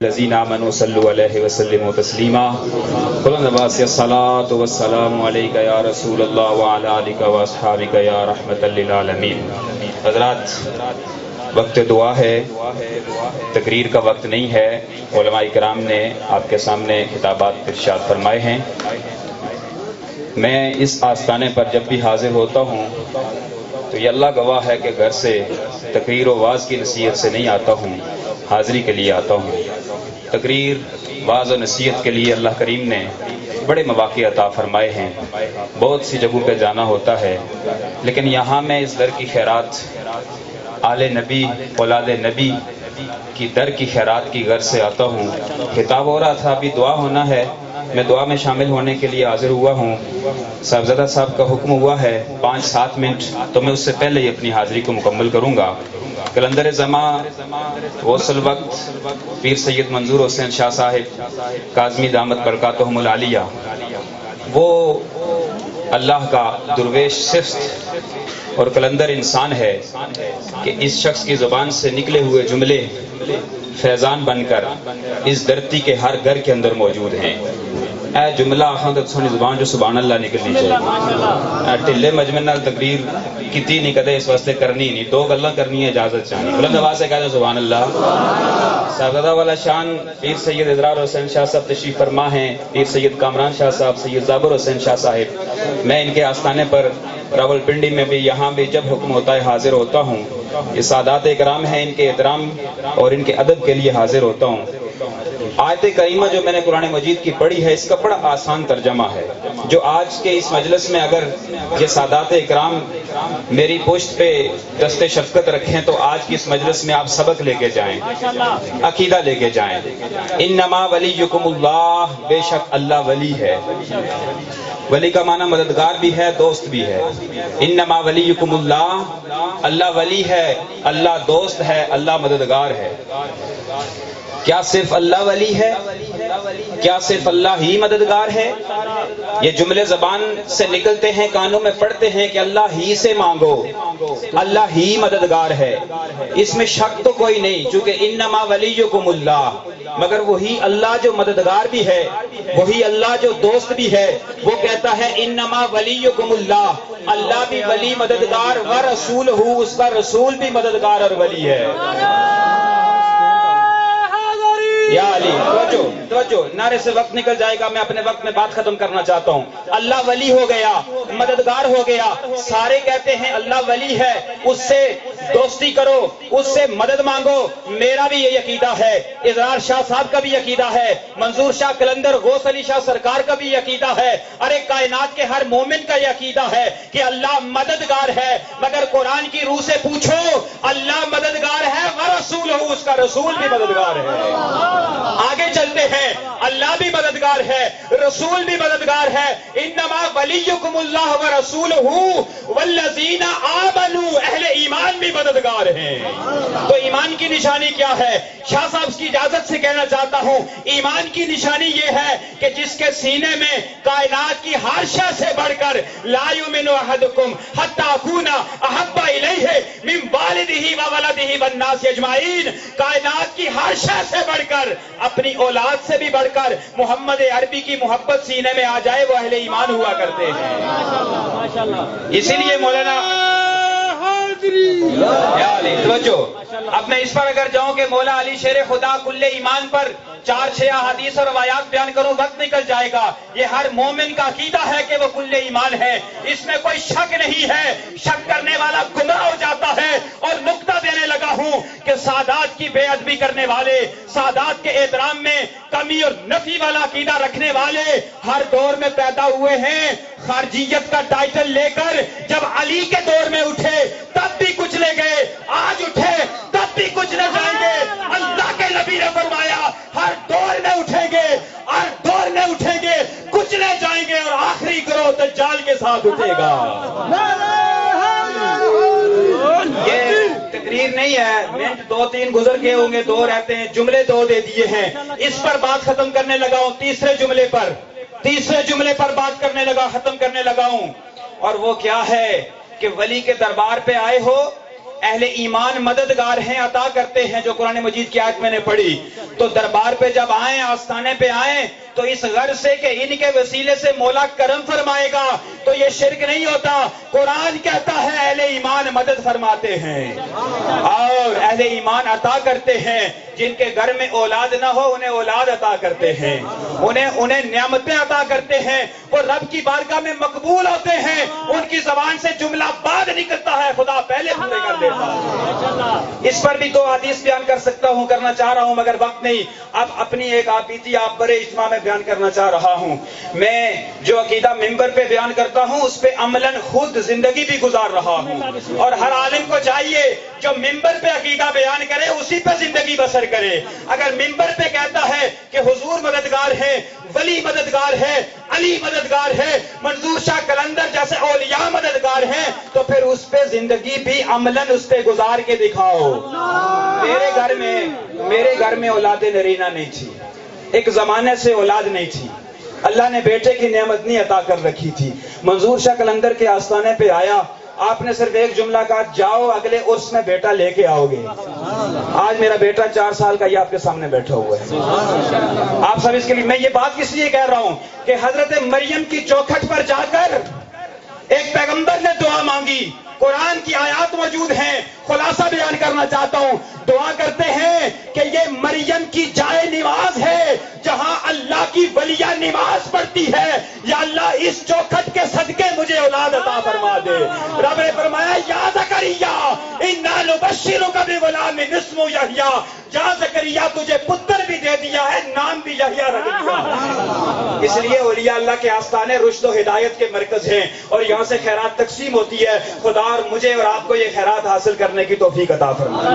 الذين آمنوا صلوا عليه وسلموا تسليما قلنا نباس الصلاة والسلام عليك يا رسول الله وعلى آلك واصحابك يا رحمة للعالمين. حضرات، وقت دعا ہے، تقریر کا وقت نہیں ہے. علماء کرام نے آپ کے سامنے خطابات ارشاد فرمائے ہیں. میں اس آستانے پر جب بھی حاضر ہوتا ہوں تو یہ اللہ گواہ ہے کہ گھر سے تقریر و واعظ کی نصیحت سے نہیں آتا ہوں، حاضری کے لیے آتا ہوں. تقریر، واعظ و نصیحت کے لیے اللہ کریم نے بڑے مواقع عطا فرمائے ہیں. بہت سی جگہوں پہ جانا ہوتا ہے، لیکن یہاں میں اس در کی خیرات، آل نبی اولاد نبی کی در کی خیرات کی غرض سے آتا ہوں. خطاب ہو رہا تھا، ابھی دعا ہونا ہے، میں دعا میں شامل ہونے کے لیے حاضر ہوا ہوں. صاحبزادہ صاحب کا حکم ہوا ہے 5-7 منٹ، تو میں اس سے پہلے ہی اپنی حاضری کو مکمل کروں گا. کلندر زمان غوث الوقت پیر سید منظور حسین شاہ صاحب کاظمی دامت برکاتہم العالیہ، وہ اللہ کا درویش صفت اور کلندر انسان ہے کہ اس شخص کی زبان سے نکلے ہوئے جملے فیضان بن کر اس دھرتی کے ہر گھر کے اندر موجود ہیں. اے جملہ آخاں تے سونی زبان جو سبحان اللہ نکلنی چاہیے. ٹھلے مجمع نال تقریر کیتی نہیں کدے اس واسطے کرنی نہیں، دو گلاں کرنی ہے اجازت چاہیے. بلند آواز سے کہہ دو سبحان اللہ. صاحبزادہ والا شان پیر سید اضرار حسین شاہ صاحب تشریف فرما ہیں، پیر سید کامران شاہ صاحب، سید زابر حسین شاہ صاحب. میں ان کے آستانے پر راول پنڈی میں بھی، یہاں بھی جب حکم ہوتا ہے حاضر ہوتا ہوں. یہ سادات اکرام ہیں، ان کے احترام اور ان کے ادب کے لیے حاضر ہوتا ہوں. آیت کریمہ جو میں نے قرآن مجید کی پڑھی ہے، اس کا بڑا آسان ترجمہ ہے، جو آج کے اس مجلس میں اگر یہ سادات اکرام میری پشت پہ دست شفقت رکھیں تو آج کی اس مجلس میں آپ سبق لے کے جائیں، عقیدہ لے کے جائیں. انما ولیکم اللہ، بے شک اللہ ولی ہے. ولی کا معنی مددگار بھی ہے، دوست بھی ہے. انما ولیکم اللہ، اللہ ولی ہے، اللہ دوست ہے، اللہ مددگار ہے. کیا صرف اللہ ولی ہے؟ کیا صرف اللہ ہی مددگار ہے؟ یہ جملے زبان سے نکلتے ہیں، کانوں میں پڑتے ہیں کہ اللہ ہی سے مانگو، اللہ ہی مددگار ہے. اس میں شک تو کوئی نہیں، چونکہ انما ولیکم اللہ، مگر وہی اللہ جو مددگار بھی ہے، وہی اللہ جو دوست بھی ہے. وہ کہتا ہے انما ولیکم اللہ، اللہ بھی ولی مددگار، ورسولہ، اس کا رسول بھی مددگار اور ولی ہے. یا علی، توجہ، نعرے سے وقت نکل جائے گا، میں اپنے وقت میں بات ختم کرنا چاہتا ہوں. اللہ ولی ہو گیا، مددگار ہو گیا. سارے کہتے ہیں اللہ ولی ہے، اس سے دوستی کرو، اس سے مدد مانگو. میرا بھی یہ عقیدہ ہے، اضرار شاہ صاحب کا بھی عقیدہ ہے، منظور شاہ کلندر غوث علی شاہ سرکار کا بھی عقیدہ ہے، ارے کائنات کے ہر مومن کا یہ عقیدہ ہے کہ اللہ مددگار ہے. مگر قرآن کی روح سے پوچھو، اللہ مددگار ہے، ورسولہ، اس کا رسول بھی مددگار ہے. آگے چلتے ہیں، اللہ بھی مددگار ہے، رسول بھی مددگار ہے. انما ولیکم اللہ ورسولہ والذین آمنوا، اہل ایمان بھی مددگار ہیں. تو ایمان کی نشانی کیا ہے؟ شاہ صاحب کی اجازت سے کہنا چاہتا ہوں، ایمان کی نشانی یہ ہے کہ جس کے سینے میں کائنات کی ہر شے سے بڑھ کر لا یؤمن احدکم حتی اکون احب الیہ من والدہ وولدہ والناس اجمعین، کائنات کی ہر شے سے بڑھ کر، اپنی اولاد سے بھی بڑھ کر محمد عربی کی محبت سینے میں آ جائے، وہ اہل ایمان ہوا کرتے ہیں. اسی لیے مولانا توجہ، اب میں اس پر اگر جاؤں کہ مولا علی شیر خدا کل ایمان پر 4-6 احادیث اور روایات بیان کروں، وقت نکل جائے گا. یہ ہر مومن کا عقیدہ ہے کہ وہ کل ایمان ہے، اس میں کوئی شک نہیں ہے. شک کرنے والا گمراہ ہو جاتا ہے. اور نقطہ دینے لگا ہوں کہ سادات کی بے ادبی کرنے والے، سادات کے احترام میں کمی اور نفی والا عقیدہ رکھنے والے ہر دور میں پیدا ہوئے ہیں. خارجیت کا ٹائٹل لے کر جب علی کے دور میں اٹھے تب بھی کچلے گئے، آج اٹھے تب بھی کچلے جائیں گے. اللہ کے نبی نے فرمایا ہر دور میں اٹھیں گے، ہر دور میں اٹھیں گے، کچلے جائیں گے، اور آخری گروہ دجال کے ساتھ اٹھے گا. یہ تقریر نہیں ہے، منٹ 2-3 گزر گئے ہوں گے، 2 رہتے ہیں، جملے 2 دے دیے ہیں. اس پر بات ختم کرنے لگا ہوں، تیسرے جملے پر بات کرنے ختم کرنے لگا ہوں. اور وہ کیا ہے کہ ولی کے دربار پہ آئے ہو اہل ایمان مددگار ہیں، عطا کرتے ہیں، جو قرآن مجید کی آیت میں نے پڑھی. تو دربار پہ جب آئیں، آستانے پہ آئیں تو اس غرض سے کہ ان کے وسیلے سے مولا کرم فرمائے گا، تو یہ شرک نہیں ہوتا. قرآن کہتا ہے اہل ایمان مدد فرماتے ہیں اور اہل ایمان عطا کرتے ہیں. جن کے گھر میں اولاد نہ ہو انہیں اولاد عطا کرتے ہیں، انہیں نعمتیں عطا کرتے ہیں، وہ رب کی بارگاہ میں مقبول ہوتے ہیں. ان کی زبان سے جملہ بعد نکلتا ہے، خدا پہلے پورے کر دیتا ہے. اس پر بھی 2 حدیث بیان کر سکتا ہوں، کرنا چاہ رہا ہوں مگر وقت نہیں. اب اپنی ایک آپ بیتی آپ بڑے اجتماع میں بیان کرنا چاہ رہا ہوں. میں جو عقیدہ ممبر پہ بیان کرتا ہوں اس پہ عملاً خود زندگی بھی گزار رہا ہوں، اور ہر عالم کو چاہیے جو ممبر پہ عقیدہ بیان کرے اسی پہ زندگی بسر کرے. اگر ممبر پہ کہتا ہے کہ حضور مددگار ہے، ولی مددگار ہے، علی مددگار ہے، منظور شاہ قلندر جیسے اولیاء مددگار ہیں، تو پھر اس پہ زندگی بھی عملاً اس پہ گزار کے دکھاؤ. میرے گھر میں اولاد نرینہ نہیں تھی، ایک زمانے سے اولاد نہیں تھی. اللہ نے بیٹے کی نعمت نہیں عطا کر رکھی تھی. منظور شاہ قلندر کے آستانے پہ آیا، آپ نے صرف ایک جملہ کہا، جاؤ اگلے عرس میں بیٹا لے کے آؤ گے. آج میرا بیٹا 4 سال کا یہ آپ کے سامنے بیٹھا ہوا ہے. آپ سب اس کے لیے میں یہ بات کس لیے کہہ رہا ہوں کہ حضرت مریم کی چوکھٹ پر جا کر ایک پیغمبر نے دعا مانگی، قرآن کی آیات موجود ہیں، خلاصہ بیان کرنا چاہتا ہوں. دعا کرتے ہیں کہ یہ مریم کی جائے نماز ہے جہاں اللہ کی ولیہ نماز پڑھتی ہے، یا اللہ اس چوکھٹ کے صدقے مجھے اولاد عطا فرما دے. رب نے فرمایا یا زکریا انا نبشرک بغلام اسمہ یحییٰ، یا زکریا تجھے پتر بھی دے دیا ہے، نام بھی یحییٰ رکھ دیا. اس لیے اولیاء اللہ کے آستانے رشد و ہدایت کے مرکز ہیں اور یہاں سے خیرات تقسیم ہوتی ہے. خدا اور مجھے اور آپ کو یہ خیرات حاصل کرنے کی توفیق عطا فرمائے.